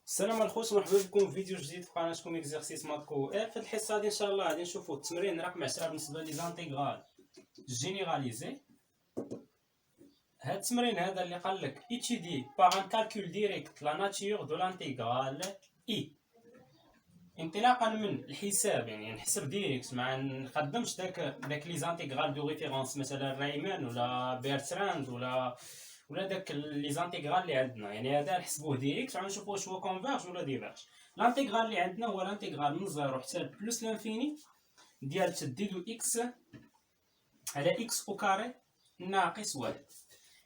السلام الخوت، مرحبا بكم في فيديو جديد في قناتكم اكزرسيس ماتكو اف. في الحصه هذه ان شاء الله غادي نشوفوا التمرين رقم 10 بالنسبه لي زانتيغرال جينيراليزي. هذا التمرين هذا اللي قال لك étudier par un calcul direct la nature de l'intégrale i. انطلاقا من الحساب، يعني نحسب ديريكت، ما نخدمش داك لي زانتيغرال دو ريفيرونس مثلا رايمان ولا بيرتراند ولا داك لي زانتيغرال اللي عندنا. يعني هذا نحسبوه ديريكت ونشوفوا واش هو كونفيرج ولا ديفيرج. الانتيغرال اللي عندنا هو الانتيغرال من 0 حتى بلس لانفيني ديال تدي دو اكس على اكس او كاري ناقص واحد.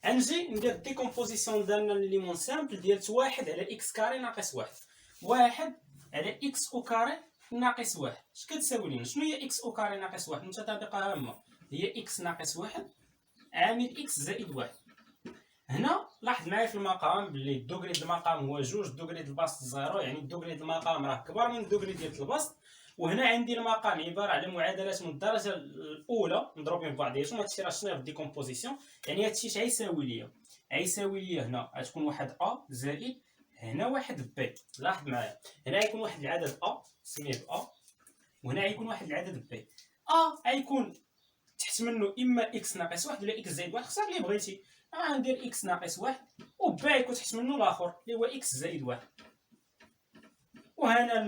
غنجي ندير ديكومبوزيسيون ديالنا ليمون سامبل ديال واحد على اكس كاري ناقص واحد. واحد على اكس او كاري ناقص واحد اش كتساوي لينا؟ شنو هي اكس او كاري ناقص واحد؟ متطابقه هامه هي اكس ناقص واحد عامل اكس زائد واحد. هنا لاحظ معايا في المقام بلي الدوغري ديال المقام هو جوج، الدوغري ديال البسط زيرو، يعني الدوغري ديال المقام راه كبر من الدوغري ديال البسط. وهنا عندي المقام عباره على معادلات من الدرجه الاولى مضروبين في بعضياتهم. هادشي راه شنو في ديكومبوزيسيون، يعني هادشي اش غيساوي ليا؟ غيساوي ليا هنا غتكون واحد ا زائد هنا واحد بي. لاحظ معايا هنا غيكون واحد العدد ا سميه ب ا، وهنا غيكون واحد العدد بي. ا غيكون تحت منه اما اكس ناقص واحد ولا اكس زائد واحد، اختار اللي بغيتي. غندير اكس ناقص واحد وبي يكون تحت منه الاخر اللي هو اكس زائد واحد. وهنا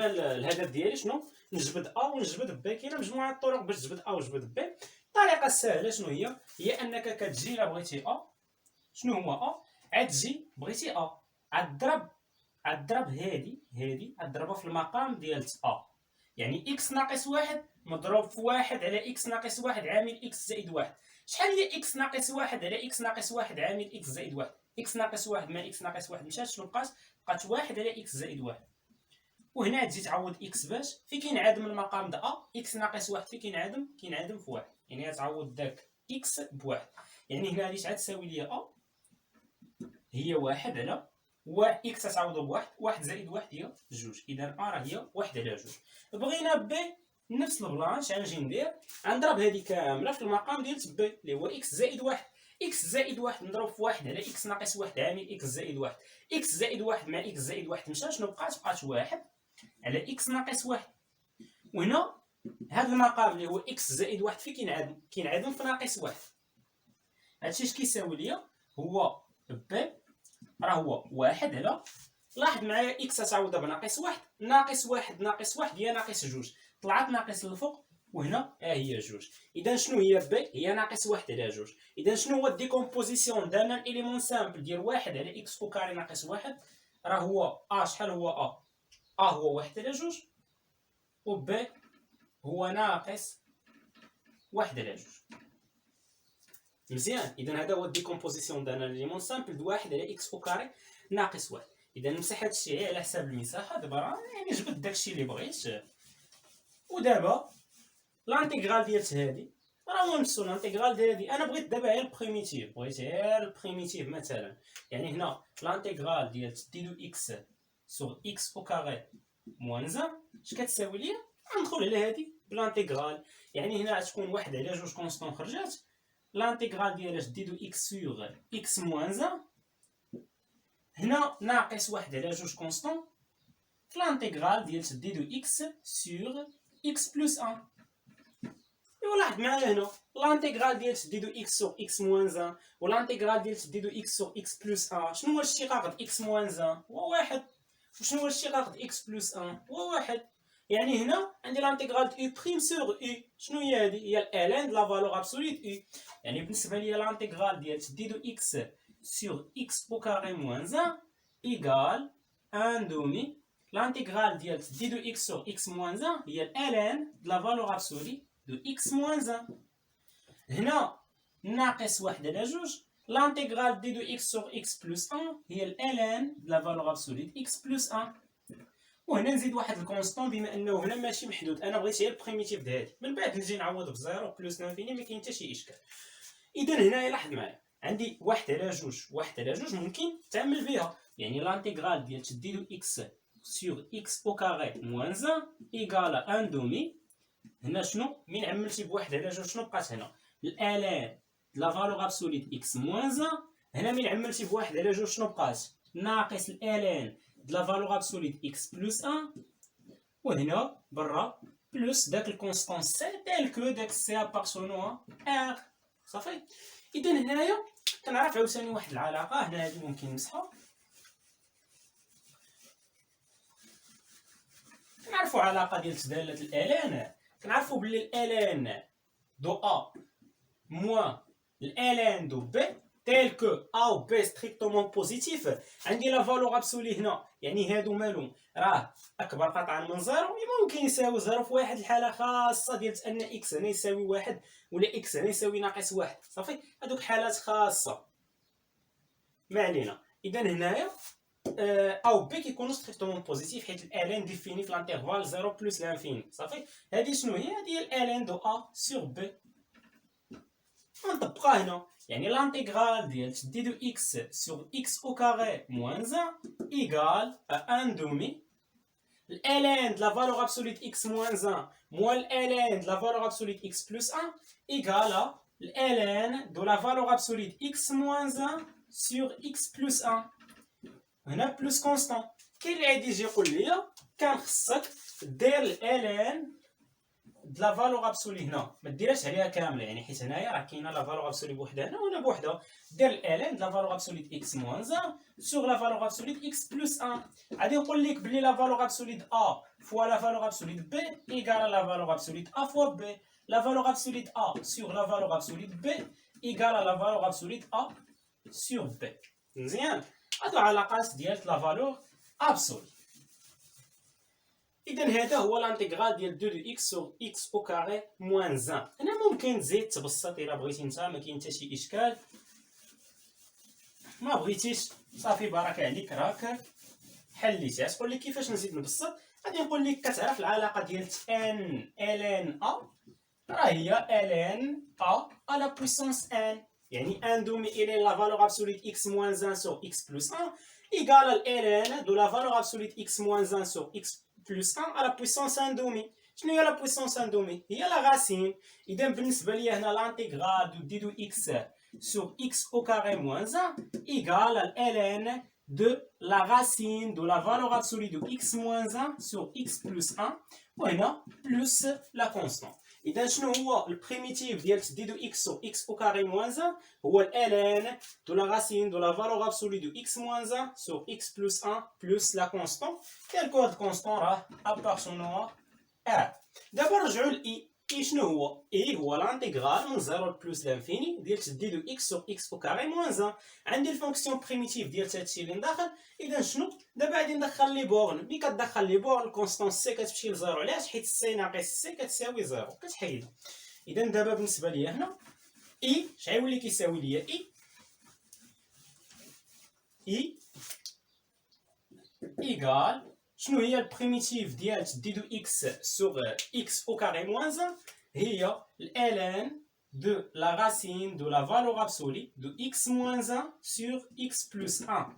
الهدف ديالي شنو؟ نجبد ا ونجبد بي. كاينه مجموعه الطرق باش تجبد ا وتجبد بي. الطريقه السهله شنو هي؟ هي انك كتجي الا بغيتي ا، شنو هو ا؟ عتجي بغيتي ا عتضرب هادي عتضربها في المقام ديال ا، يعني اكس ناقص واحد مضروب في واحد على اكس ناقص واحد عامل اكس زائد واحد. شحال هي اكس ناقص واحد على اكس ناقص واحد عامل اكس زائد واحد؟ اكس ناقص واحد مع اكس ناقص واحد مشات شنو بقات؟ بقات واحد على اكس زائد واحد. وهنا تجي تعوض اكس باش في كينعدم المقام د ا، اكس ناقص واحد في كينعدم في واحد، يعني غتعوض داك اكس بواحد. يعني هنا هادي شحال تساوي ليا ا؟ هي واحد على اكس تعوضو بواحد، واحد زائد واحد هي جوج، اذا ا راه هي واحد على جوج. بغينا بي نفس البلان غنجي ندير غنضرب هذه كامله في المقام ديال بي اللي هو اكس زائد واحد. اكس زائد واحد نضرب في واحد على اكس ناقص واحد عامل اكس زائد واحد. اكس زائد واحد مع اكس زائد واحد مشى شنو بقات واحد على اكس ناقص واحد. وهنا هذا المقام اللي هو اكس زائد واحد في كينعدم في ناقص واحد. هادشي اش كيساوي ليا؟ هو بي راه هو واحد على، لاحظ معايا اكس تعوضها بناقص واحد، ناقص واحد ناقص واحد هي ناقص جوج، طلعت ناقص للفوق وهنا هي جوج. اذا شنو هي بي؟ هي ناقص واحد على جوج. اذا شنو هو الديكومبوزيسيون ديالنا الاليمون سامبل ديال واحد على اكس او كاري ناقص واحد؟ راه هو ا شحال هو ا؟ ا هو واحد على جوج و بي هو ناقص واحد على جوج. مزيان. اذا هذا هو الديكومبوزيسيون ديالنا الاليمون سامبل د واحد على اكس او كاري ناقص واحد. اذا نمسح هادشي غير على حساب المساحه. دابا راه يعني جبد داكشي اللي بغيت. ودابا لانتيغرال ديال هادي راه هو نفسو لانتيغرال ديال هادي. انا بغيت دابا غير البريميتيف، مثلا. يعني هنا لانتيغرال ديال دي دو اكس سور اكس او كاري موان زان اش كتساوي ليا؟ غندخل على هادي بلانتيغرال. يعني هنا غتكون واحد على جوج كونستون خرجات. لانتيغرال ديال دي دو اكس سور اكس موان زان هنا ناقص واحد على جوج كونستون في لانتيغرال ديال دي دو اكس سور اكس بلس 1. ايوا لاحظ معايا هنا لانتيغرال ديال دي دو اكس سور اكس موان 1 ولانتيغرال ديال دي دو اكس سور اكس بلس 1. شنو هو الاشتقاق د اكس موان 1؟ هو واحد. وشنو هو الاشتقاق د اكس بلس 1؟ هو واحد. يعني هنا عندي لانتيغرال د او بريم سور او. شنو هي هادي؟ هي الالين د لا فالور ابسولي د او. يعني بالنسبه ليا لانتيغرال ديال دي دو اكس sur x au carré moins 1 égale 1 demi. L'intégrale de d de x sur x moins 1 هي ln de la valeur absolue de x moins 1. هنا ناقص واحد على جوج. L'intégrale d de x sur x plus 1 هي ln de la valeur absolue de x plus 1. وهنا نزيد واحد الكونستون بما انه هنا ماشي محدود. انا بغيت غير البريميتيف د هادي، من بعد نجي نعوض بزيرو بلس لانفيني ما كاين حتى شي اشكال. اذا هنايا لاحظ معايا عندي واحد على جوج ممكن تعمل بها. يعني لانتيغرال ديال دي دو اكس سور اكس او كاري موان 1 ايكال 1 دومي. هنا شنو من عملتي بواحد على جوج شنو بقات هنا؟ الالين لا فالور ابسولي د اكس موان 1. هنا من عملتي بواحد على جوج شنو بقات؟ ناقص الالين de la valeur absolue de x plus 1 وهنا برا بلس داك الكونستون سي تيل كو داك سي ابارسونو ار صافي. اذا هنايا كنعرف عاوتاني واحد العلاقه هنا هادي ممكن نمسحها. كنعرفوا علاقه ديال تداله الالان. كنعرفوا بلي الالان دو ا موان الالان دو بي تيل كو ا و بي ستريكتومون بوزيتيف. عندي لا فالور ابسولي هنا يعني هادو مالهم راه اكبر قطعا من زيرو، ممكن يساوي زيرو في واحد الحاله خاصه ديال ان اكس هنا يساوي واحد ولا اكس هنا يساوي ناقص واحد صافي. هادوك حالات خاصه ما علينا. اذا هنايا او بي كيكونوا ستريكتومون بوزيتيف حيت الالين ديفيني في لانترفال 0 بلس لانفيني صافي. هادي شنو هي؟ هادي هي الالين دو ا سور بي. نطبقها هنا يعني l'intégral ديال d de x sur x au carré moins 1 égale à 1 demi ln de la valeur absolue de x moins 1 moins ln de la valeur absolue de x plus 1 égale à ln de la valeur absolue de x moins 1 sur x plus 1. هنا بلس كونستون. كاين اللي غادي يجي يقول لي كان خصك دير ln د لا فالور ابسولي هنا ما ديرهاش عليها كامله يعني حيت هنايا راه كاينه لا فالور ابسولي بوحدها هنا وهنا بوحدها. دير الالين د لا فالور ابسولي د اكس موان 1 سور لا فالور ابسولي د اكس بلس 1. غادي نقول لك بلي لا فالور ابسولي د ا فوا لا فالور ابسولي د بي ايكال لا فالور ابسولي د ا فوا بي. لا فالور ابسولي د ا سور لا فالور ابسولي د بي ايكال لا فالور ابسولي د ا سور بي. مزيان. هادو علاقات ديال لا فالور ابسولي. إذا هذا هو الانتيغرال ديال 2 دو إكس سور إكس أو كاري موان 1. هنا ممكن تزيد تبسط إلا بغيتي نتا ما كاين حتى شي إشكال. ما بغيتيش صافي بركة عليك راك حليتها. تقول لي كيفاش نزيد نبسط؟ غادي نقول لك كتعرف العلاقة ديال ان ln ا راه هي ln ا على بويسونس ان يعني ان دومي إلين لا فالور ابسولي د إكس موان 1 سور إكس بلس 1 إيكال ln دو لا فالور ابسولي د إكس موان 1 سور إكس plus 1 à la puissance 1 demi. شنو هي لا puissance 1 demi؟ هي لا racine. إذا بالنسبة لي هنا l'intégral de d de x sur x au carré moins 1 égale à ln de la racine de la valeur absolue de x moins 1 sur x plus 1 وهنا plus la constante. إذا شنو هو البريميتيف ديال d de x sur x au carré moins 1 هو ln de la racine de la valeur absolue de x moins 1 sur x plus 1 plus la constante. كاين كود كونستون راه ابارسونو ا. دابا نرجعوا ل اي. شنو هو؟ اي هو لانتيغرال من 0 بلس لانفيني ديال d de x sur x au carré moins 1. عندي الفونكسيون بريميتيف ديال هادشي اللي نداخل. اذا شنو دابا غادي ندخل لي بورن. ملي كتدخل لي بورن الكونستون سي كتمشي لزيرو. علاش؟ حيت سي ناقص سي كتساوي زيرو كتحيدها. اذا دابا بالنسبه لي هنا اي شحال كيساوي ليا اي ايكال شنو هي البريميتيف ديال d de x sur x au carré moins 1 هي ln de la racine de la valeur absolue de x moins 1 sur x plus 1.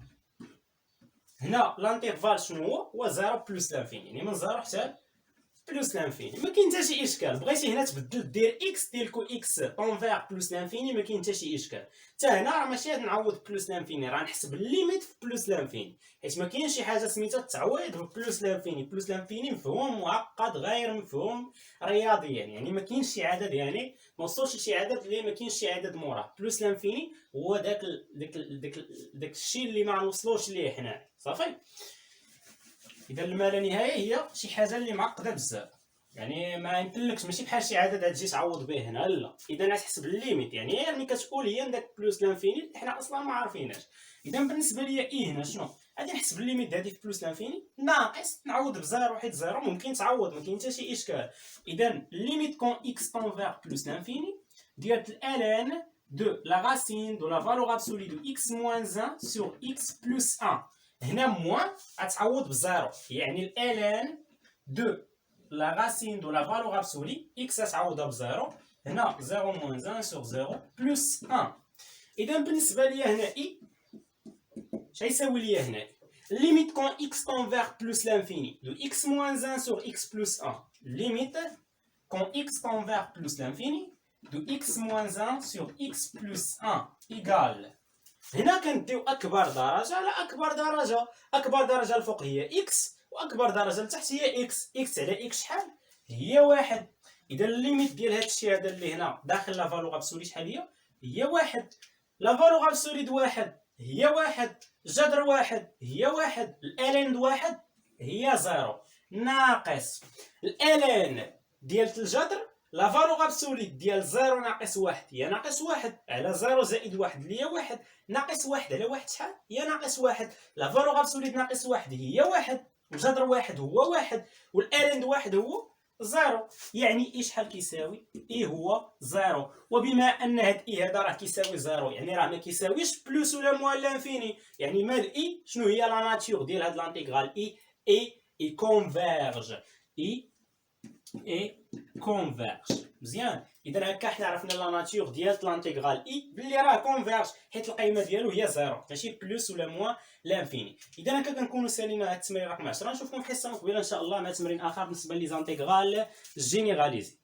هنا الانترفال شنو هو 0 بلس لانفيني يعني من 0 حتى بلس لانفيني. ما كاين حتى شي اشكال. بغيتي هنا تبدل دير اكس دير كو اكس طونفير بلس لانفيني ما كاين حتى شي اشكال. حتى هنا راه ماشي غادي نعوض بلس لانفيني راه نحسب الليميت في بلس لانفيني حيت ما كاينش شي حاجه سميتها التعويض ببلس لانفيني. بلس لانفيني مفهوم معقد غير مفهوم رياضيا يعني ما كاينش شي عدد يعني ما وصلش لشي عدد اللي ما كاينش شي عدد موراه. بلس لانفيني هو داك الشيء اللي ما نوصلوش ليه حنا صافي. اذا الما لا نهايه هي شي حاجه اللي معقده بزاف يعني ما يمكنلكش ماشي بحال شي عدد غتجي تعوض به هنا لا. اذا غتحسب الليميت يعني ملي كتقول هي داك بلس لانفيني حنا اصلا ما عارفيناش. اذا بالنسبه ليا اي هنا شنو غادي نحسب الليميت هذه في بلس لانفيني ناقص نعوض بزيرو حيت زيرو ممكن تعوض ما كاين حتى شي اشكال. اذا الليميت كون اكس طونفير بلس لانفيني ديال ln de la racine de la valeur absolue de x moins 1 sur x plus 1. هنا موان غتعوض بزيرو يعني ln de la racine de la valeur absolue x غتعوضها بزيرو. هنا 0 moins 1 sur 0 plus 1. اذا بالنسبه ليا هنا اي شحال يساوي ليا هنا limite quand x tend vers plus l'infini de x moins 1 sur x plus 1 limite quand x tend vers plus l'infini de x moins 1 sur x plus 1 égale هنا كنديو اكبر درجه على اكبر درجه. اكبر درجه الفوق هي اكس واكبر درجه لتحت هي اكس. اكس على اكس شحال؟ هي واحد. اذا الليميت ديال هذا الشيء هذا اللي هنا داخل لا فالور ابسولي شحال هي؟ هي واحد. لا فالور ابسولي واحد هي واحد. جذر واحد هي واحد. الالين واحد هي زيرو ناقص الالين ديال الجذر. لا فالور ابسولي ديال زيرو ناقص واحد هي ناقص واحد على زيرو زائد واحد اللي هي واحد. ناقص واحد على واحد شحال؟ هي ناقص واحد. لا فالور ابسولي ناقص واحد هي واحد. وجذر واحد هو واحد. والالين واحد هو زيرو. يعني اي شحال كيساوي؟ اي هو زيرو. وبما ان هاد اي هذا راه كيساوي زيرو يعني راه ما كيساويش بلوس ولا موان لانفيني. يعني مال اي شنو هي لا ناتور ديال هاد لانتيغرال اي كونفيرج. اي كونفيرج. مزيان. اذا هكا حنا عرفنا لا ناتور ديال لانتيغرال اي بلي راه كونفيرج حيت القيمه ديالو هي زيرو ماشي بلوس ولا موان لانفيني. اذا هكا كنكونوا سالينا هاد التمرين رقم 10. نشوفكم في الحصه المقبله ان شاء الله مع تمرين اخر بالنسبه لي زانتيغرال جينيراليزي.